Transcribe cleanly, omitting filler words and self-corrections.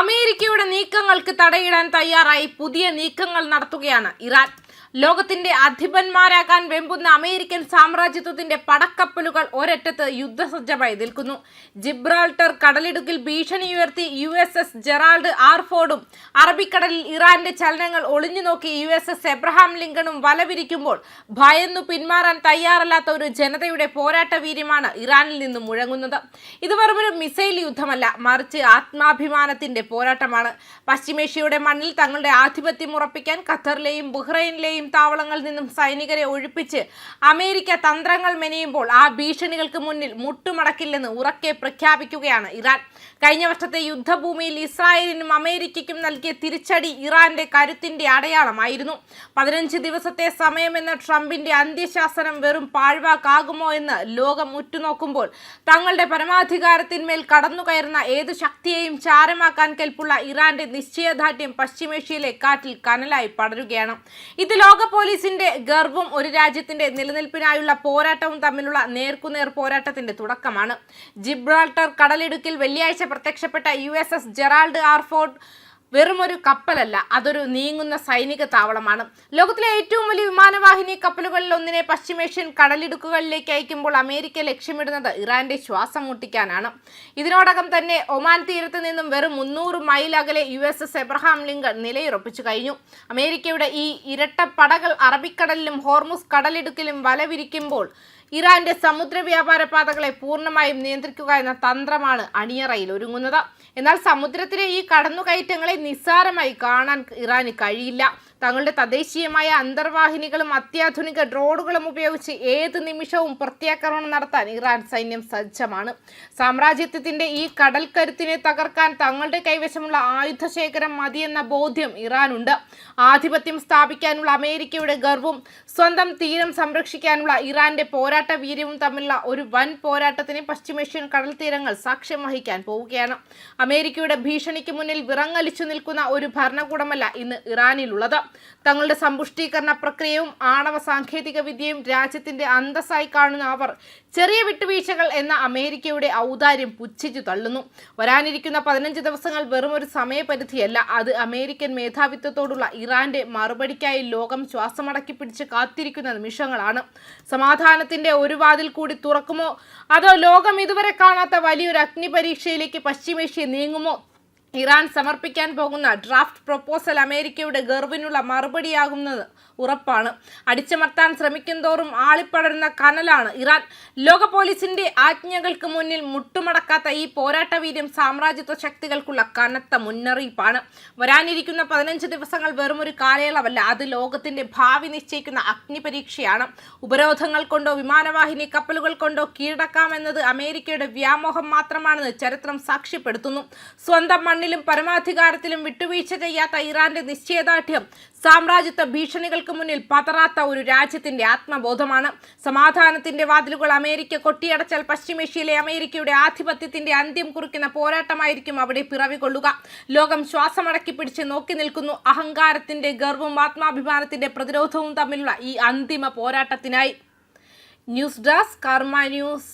അമേരിക്കയുടെ നീക്കങ്ങൾക്ക് തടയിടാൻ തയ്യാറായി പുതിയ നീക്കങ്ങൾ നടത്തുകയാണ് ഇറാൻ. ലോകത്തിന്റെ അധിപന്മാരാകാൻ വെമ്പുന്ന അമേരിക്കൻ സാമ്രാജ്യത്വത്തിന്റെ പടക്കപ്പലുകൾ ഒരറ്റത്ത് യുദ്ധസജ്ജമായി നിൽക്കുന്നു. ജിബ്രാൾട്ടർ കടലിടുക്കിൽ ഭീഷണി ഉയർത്തി USS ജെറാൾഡ് ആർ ഫോർഡും അറബിക്കടലിൽ ഇറാന്റെ ചലനങ്ങൾ ഒളിഞ്ഞുനോക്കി USS എബ്രഹാം ലിങ്കണും വലവിരിക്കുമ്പോൾ ഭയന്നു പിന്മാറാൻ തയ്യാറല്ലാത്ത ഒരു ജനതയുടെ പോരാട്ട വീര്യമാണ് ഇറാനിൽ നിന്നും മുഴങ്ങുന്നത്. ഇത് വെറുമൊരു മിസൈൽ യുദ്ധമല്ല, മറിച്ച് ആത്മാഭിമാനത്തിന്റെ പോരാട്ടമാണ്. പശ്ചിമേഷ്യയുടെ മണ്ണിൽ തങ്ങളുടെ ആധിപത്യം ഉറപ്പിക്കാൻ ഖത്തറിലെയും ബഹ്റൈനിലെയും താവളങ്ങളിൽ നിന്നും സൈനികരെ ഒഴിപ്പിച്ച് അമേരിക്ക തന്ത്രങ്ങൾ മെനയുമ്പോൾ ആ ഭീഷണികൾക്ക് മുന്നിൽ മുട്ടുമടക്കില്ലെന്ന് ഉറക്കെ പ്രഖ്യാപിക്കുകയാണ് ഇറാൻ. കഴിഞ്ഞ വർഷത്തെ യുദ്ധഭൂമിയിൽ ഇസ്രായേലിനും അമേരിക്കയ്ക്കും നൽകിയ തിരിച്ചടി ഇറാന്റെ കരുത്തിന്റെ അടയാളമായിരുന്നു. 15 ദിവസത്തെ സമയമെന്ന ട്രംപിന്റെ അന്ത്യശാസനം വെറും പാഴ്വാക്കാകുമോ എന്ന് ലോകം ഉറ്റുനോക്കുമ്പോൾ തങ്ങളുടെ പരമാധികാരത്തിന്മേൽ കടന്നുകയറുന്ന ഏതു ശക്തിയെയും ചാരമാക്കാൻ കെൽപ്പുള്ള ഇറാന്റെ നിശ്ചയദാർഢ്യം പശ്ചിമേഷ്യയിലെ കാറ്റിൽ കനലായി പടരുകയാണ്. ഇത് ലോക പോലീസിന്റെ ഗർവും ഒരു രാജ്യത്തിന്റെ നിലനിൽപ്പിനായുള്ള പോരാട്ടവും തമ്മിലുള്ള നേർക്കുനേർ പോരാട്ടത്തിന്റെ തുടക്കമാണ്. ജിബ്രാൾട്ടർ കടലിടുക്കിൽ വെള്ളിയാഴ്ച പ്രത്യക്ഷപ്പെട്ട USS ജെറാൾഡ് ആർ ഫോർഡ് വെറുമൊരു കപ്പലല്ല, അതൊരു നീങ്ങുന്ന സൈനിക താവളമാണ്. ലോകത്തിലെ ഏറ്റവും വലിയ വിമാനവാഹിനി കപ്പലുകളിൽ ഒന്നിനെ പശ്ചിമേഷ്യൻ കടലിടുക്കുകളിലേക്ക് അയക്കുമ്പോൾ അമേരിക്ക ലക്ഷ്യമിടുന്നത് ഇറാന്റെ ശ്വാസം മുട്ടിക്കാനാണ്. ഇതിനോടകം തന്നെ ഒമാൻ തീരത്ത് നിന്നും വെറും 300 മൈൽ അകലെ USS എബ്രഹാം ലിങ്കൺ നിലയുറപ്പിച്ചു കഴിഞ്ഞു. അമേരിക്കയുടെ ഈ ഇരട്ടപ്പടകൾ അറബിക്കടലിലും ഹോർമുസ് കടലിടുക്കിലും വലവിരിക്കുമ്പോൾ ഇറാന്റെ സമുദ്ര വ്യാപാര പാതകളെ പൂർണ്ണമായും നിയന്ത്രിക്കുക എന്ന തന്ത്രമാണ് അണിയറയിൽ ഒരുങ്ങുന്നത്. എന്നാൽ സമുദ്രത്തിലെ ഈ കടന്നുകയറ്റങ്ങളെ നിസ്സാരമായി കാണാൻ ഇറാന് കഴിയില്ല. തങ്ങളുടെ തദ്ദേശീയമായ അന്തർവാഹിനികളും അത്യാധുനിക ഡ്രോണുകളും ഉപയോഗിച്ച് ഏത് നിമിഷവും പ്രത്യാക്രമണം നടത്താൻ ഇറാൻ സൈന്യം സജ്ജമാണ്. സാമ്രാജ്യത്വത്തിന്റെ ഈ കടൽ കരുത്തിനെ തകർക്കാൻ തങ്ങളുടെ കൈവശമുള്ള ആയുധശേഖരം മതിയെന്ന ബോധ്യം ഇറാനുണ്ട്. ആധിപത്യം സ്ഥാപിക്കാനുള്ള അമേരിക്കയുടെ ഗർവും സ്വന്തം തീരം സംരക്ഷിക്കാനുള്ള ഇറാന്റെ പോരാട്ട വീര്യവും തമ്മിലുള്ള ഒരു വൻ പോരാട്ടത്തിന് പശ്ചിമേഷ്യൻ കടൽ തീരങ്ങൾ സാക്ഷ്യം വഹിക്കാൻ പോവുകയാണ്. അമേരിക്കയുടെ ഭീഷണിക്ക് മുന്നിൽ വിറങ്ങലിച്ചു നിൽക്കുന്ന ഒരു ഭരണകൂടമല്ല ഇന്ന് ഇറാനിലുള്ളത്. തങ്ങളുടെ സമ്പുഷ്ടീകരണ പ്രക്രിയയും ആണവ സാങ്കേതിക വിദ്യയും രാജ്യത്തിന്റെ അന്തസ്സായി കാണുന്ന അവർ ചെറിയ വിട്ടുവീഴ്ചകൾ എന്ന അമേരിക്കയുടെ ഔദാര്യം പുച്ഛിച്ചു തള്ളുന്നു. വരാനിരിക്കുന്ന 15 ദിവസങ്ങൾ വെറും ഒരു സമയപരിധിയല്ല, അത് അമേരിക്കൻ മേധാവിത്വത്തോടുള്ള ഇറാന്റെ മറുപടിക്കായി ലോകം ശ്വാസമടക്കി പിടിച്ച് കാത്തിരിക്കുന്ന നിമിഷങ്ങളാണ്. സമാധാനത്തിന്റെ ഒരു വാതിൽ കൂടി തുറക്കുമോ, അതോ ലോകം ഇതുവരെ കാണാത്ത വലിയൊരു അഗ്നിപരീക്ഷയിലേക്ക് പശ്ചിമേഷ്യ നീങ്ങുമോ? ഇറാൻ സമർപ്പിക്കാൻ പോകുന്ന ഡ്രാഫ്റ്റ് പ്രൊപ്പോസൽ അമേരിക്കയുടെ ഗർവിനുള്ള മറുപടിയാകുന്നത് ഉറപ്പാണ്. അടിച്ചമർത്താൻ ശ്രമിക്കുന്തോറും ആളിപ്പടരുന്ന കനലാണ് ഇറാൻ. ലോക പോലീസിന്റെ ആജ്ഞകൾക്ക് മുന്നിൽ മുട്ടുമടക്കാത്ത ഈ പോരാട്ട വീര്യം സാമ്രാജ്യത്വ ശക്തികൾക്കുള്ള കനത്ത മുന്നറിയിപ്പാണ്. വരാനിരിക്കുന്ന 15 ദിവസങ്ങൾ വെറുമൊരു കാലയളവല്ല, അത് ലോകത്തിന്റെ ഭാവി നിശ്ചയിക്കുന്ന അഗ്നിപരീക്ഷയാണ്. ഉപരോധങ്ങൾ കൊണ്ടോ വിമാനവാഹിനി കപ്പലുകൾ കൊണ്ടോ കീഴടക്കാമെന്നത് അമേരിക്കയുടെ വ്യാമോഹം മാത്രമാണെന്ന് ചരിത്രം സാക്ഷ്യപ്പെടുത്തുന്നു. സ്വന്തം മണ്ണിലും പരമാധികാരത്തിലും വിട്ടുവീഴ്ച ചെയ്യാത്ത ഇറാന്റെ നിശ്ചയദാർഢ്യം സാമ്രാജ്യത്വ ഭീഷണികൾക്ക് മുന്നിൽ പതറാത്ത ഒരു രാജ്യത്തിന്റെ ആത്മബോധമാണ്. സമാധാനത്തിന്റെ വാതിലുകൾ അമേരിക്ക കൊട്ടിയടച്ചാൽ പശ്ചിമേഷ്യയിലെ അമേരിക്കയുടെ ആധിപത്യത്തിന്റെ അന്ത്യം കുറിക്കുന്ന പോരാട്ടമായിരിക്കും അവിടെ പിറവികൊള്ളുക. ലോകം ശ്വാസമടക്കി പിടിച്ച് നോക്കി നിൽക്കുന്നു, അഹങ്കാരത്തിന്റെ ഗർവും ആത്മാഭിമാനത്തിന്റെ പ്രതിരോധവും തമ്മിലുള്ള ഈ അന്തിമ പോരാട്ടത്തിനായി. ന്യൂസ് ഡെസ്ക് കർമ്മ ന്യൂസ്.